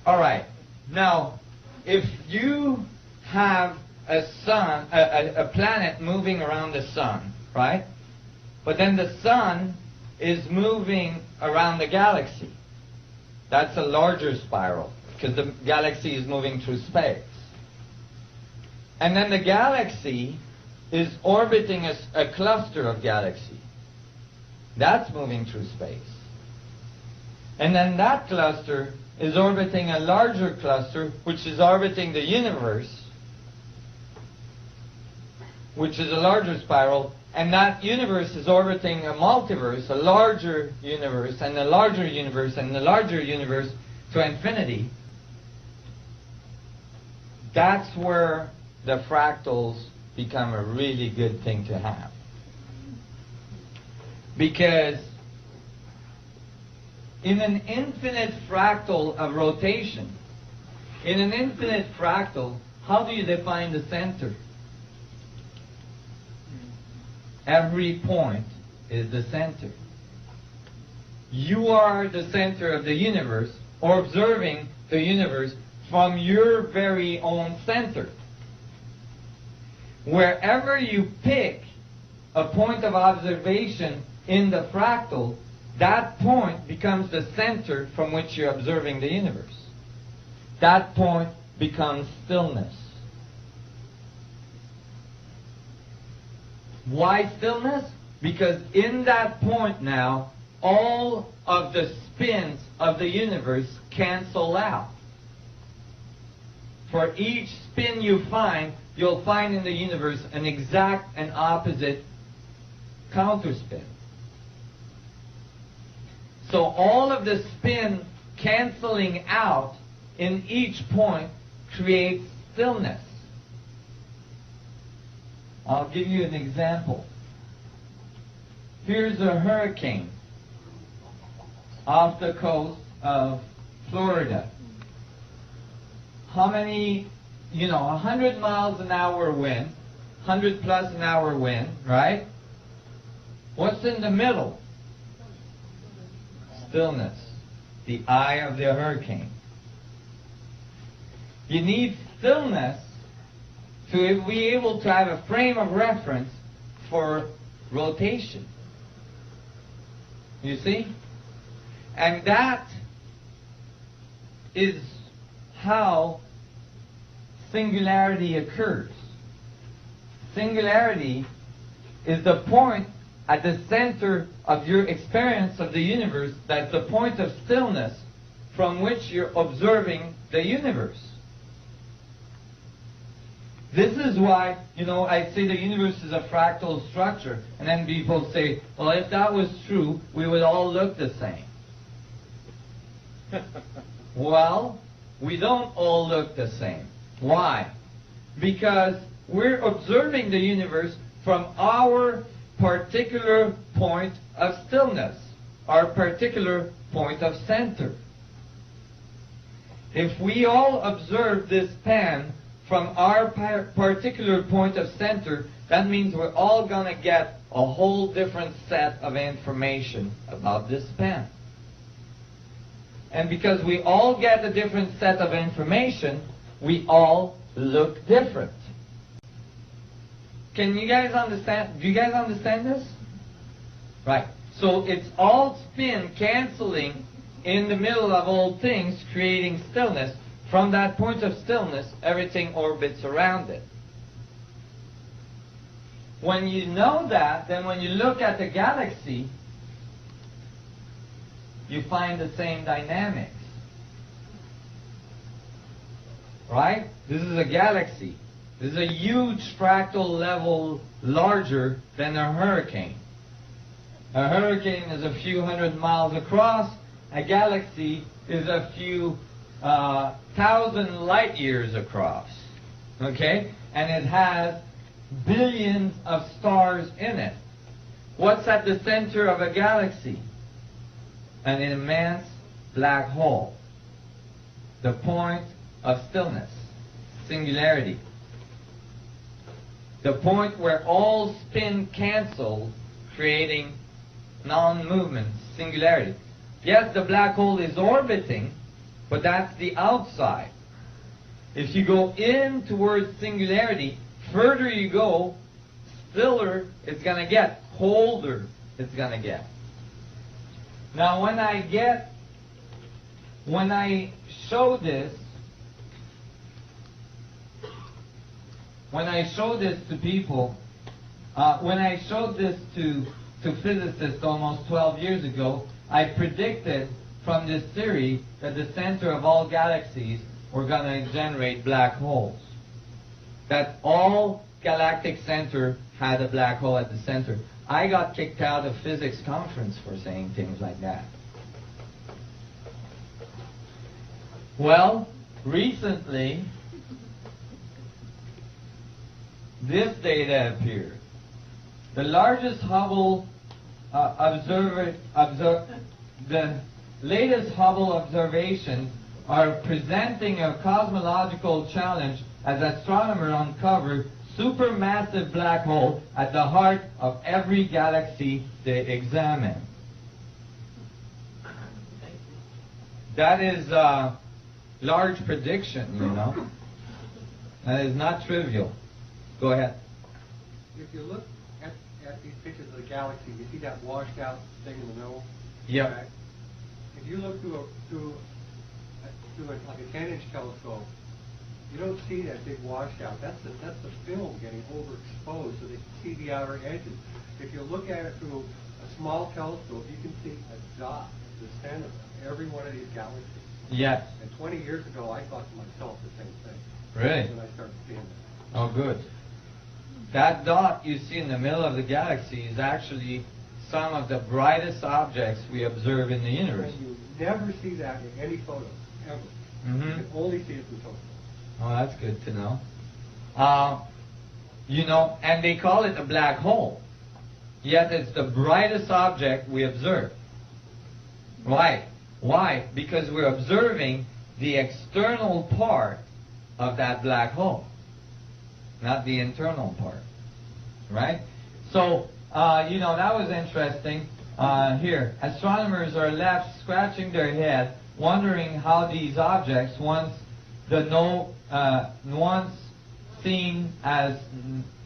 All right. Now, if you have a sun, a planet moving around the sun, right? But then the sun is moving around the galaxy. That's a larger spiral, because the galaxy is moving through space. And then the galaxy is orbiting a cluster of galaxies. That's moving through space. And then that cluster is orbiting a larger cluster, which is orbiting the universe, which is a larger spiral, and that universe is orbiting a multiverse, a larger universe, and a larger universe, and a larger universe to infinity. That's where the fractals become a really good thing to have. Because in an infinite fractal of rotation, in an infinite fractal, how do you define the center? Every point is the center. You are the center of the universe, or observing the universe from your very own center. Wherever you pick a point of observation in the fractal, that point becomes the center from which you're observing the universe. That point becomes stillness. Why stillness? Because in that point now, all of the spins of the universe cancel out. For each spin you find, you'll find in the universe an exact and opposite counterspin. So all of the spin canceling out in each point creates stillness. I'll give you an example. Here's a hurricane off the coast of Florida. How many, 100 miles an hour wind, 100 plus an hour wind, right? What's in the middle? Stillness, the eye of the hurricane. You need stillness to be able to have a frame of reference for rotation. You see? And that is how singularity occurs. Singularity is the point at the center of your experience of the universe, that's the point of stillness from which you're observing the universe. This is why, I say the universe is a fractal structure, and then people say, well, if that was true, we would all look the same. Well, we don't all look the same. Why? Because we're observing the universe from our particular point of stillness, our particular point of center. If we all observe this pan from our particular point of center, that means we're all going to get a whole different set of information about this pan. And because we all get a different set of information, we all look different. Can you guys understand? Do you guys understand this? Right. So it's all spin canceling in the middle of all things, creating stillness. From that point of stillness, everything orbits around it. When you know that, then when you look at the galaxy, you find the same dynamics. Right? This is a galaxy. This is a huge fractal level larger than a hurricane. A hurricane is a few hundred miles across. A galaxy is a few thousand light years across. Okay? And it has billions of stars in it. What's at the center of a galaxy? An immense black hole. The point of stillness, singularity. The point where all spin cancels, creating non-movement, singularity. Yes, the black hole is orbiting, But that's the outside. If you go in towards singularity, further you go, stiller it's going to get, colder it's going to get. Now when I show this to people, when I showed this to physicists almost 12 years ago, I predicted from this theory that the center of all galaxies were going to generate black holes. That all galactic center had a black hole at the center. I got kicked out of physics conference for saying things like that. Well, recently, this data appeared. The largest Hubble the latest Hubble observations are presenting a cosmological challenge as astronomers uncover supermassive black hole at the heart of every galaxy they examine. That is a large prediction, you know. That is not trivial. Go ahead. If you look at these pictures of the galaxy, you see that washed out thing in the middle? Yep. Right? If you look through like a 10-inch telescope, you don't see that big washout. That's the film getting overexposed, so they can see the outer edges. If you look at it through a small telescope, you can see a dot at the center of every one of these galaxies. Yes. And 20 years ago, I thought to myself the same thing. Really? When I started seeing that. Oh, good. That dot you see in the middle of the galaxy is actually some of the brightest objects we observe in the universe. And you never see that in any photos, ever. Mm-hmm. You can only see it through telescopes. Oh, that's good to know. You know, and they call it a black hole. Yet it's the brightest object we observe. Why? Why? Because we're observing the external part of that black hole, not the internal part. Right? So, you know, that was interesting. Here, astronomers are left scratching their head, wondering how these objects, once seen as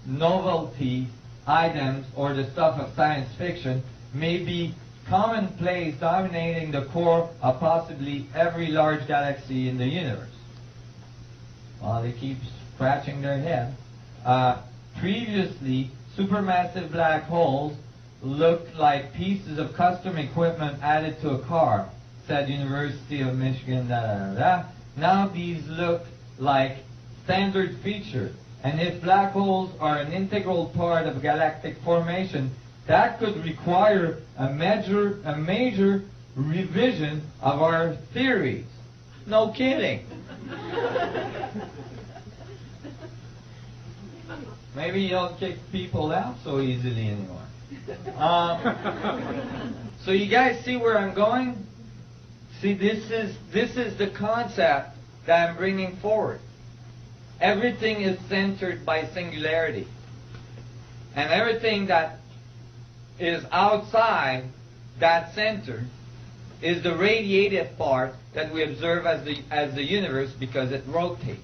novelty items or the stuff of science fiction, may be commonplace, dominating the core of possibly every large galaxy in the universe. Well, they keep scratching their head. Previously, supermassive black holes looked like pieces of custom equipment added to a car, said University of Michigan, Now these look like standard features, and if black holes are an integral part of galactic formation, that could require a major revision of our theories. No kidding. Maybe you don't kick people out so easily anymore. So you guys see where I'm going? See, this is the concept that I'm bringing forward. Everything is centered by singularity. And everything that is outside that center is the radiated part that we observe as the universe, because it rotates.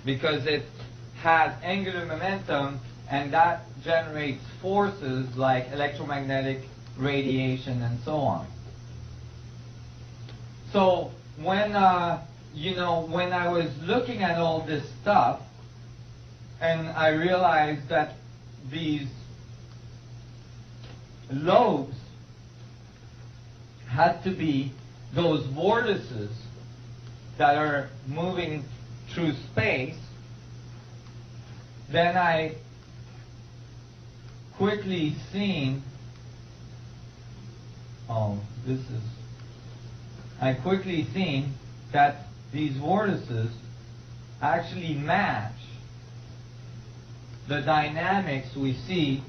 Because it has angular momentum, and that generates forces like electromagnetic radiation and so on. So when when I was looking at all this stuff, and I realized that these lobes had to be those vortices that are moving through space, then I quickly seen that these vortices actually match the dynamics we see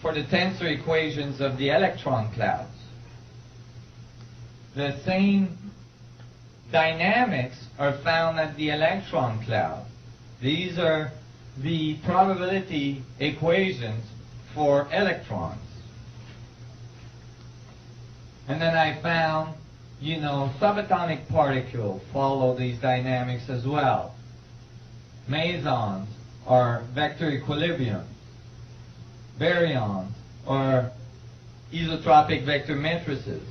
for the tensor equations of the electron clouds. The same dynamics are found at the electron cloud. These are the probability equations for electrons. And then I found subatomic particles follow these dynamics as well. Mesons are vector equilibrium. Baryons are isotropic vector matrices.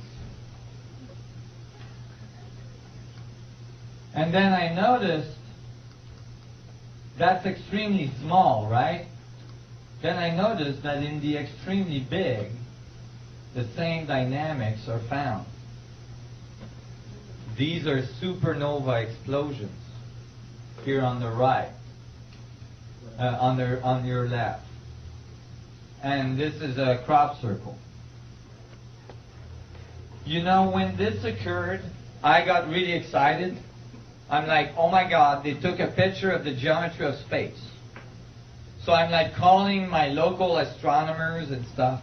And then I noticed that's extremely small, right? Then I noticed that in the extremely big, the same dynamics are found. These are supernova explosions here on the right, on your left. And this is a crop circle. When this occurred, I got really excited. I'm like, oh my God, they took a picture of the geometry of space. So I'm like calling my local astronomers and stuff.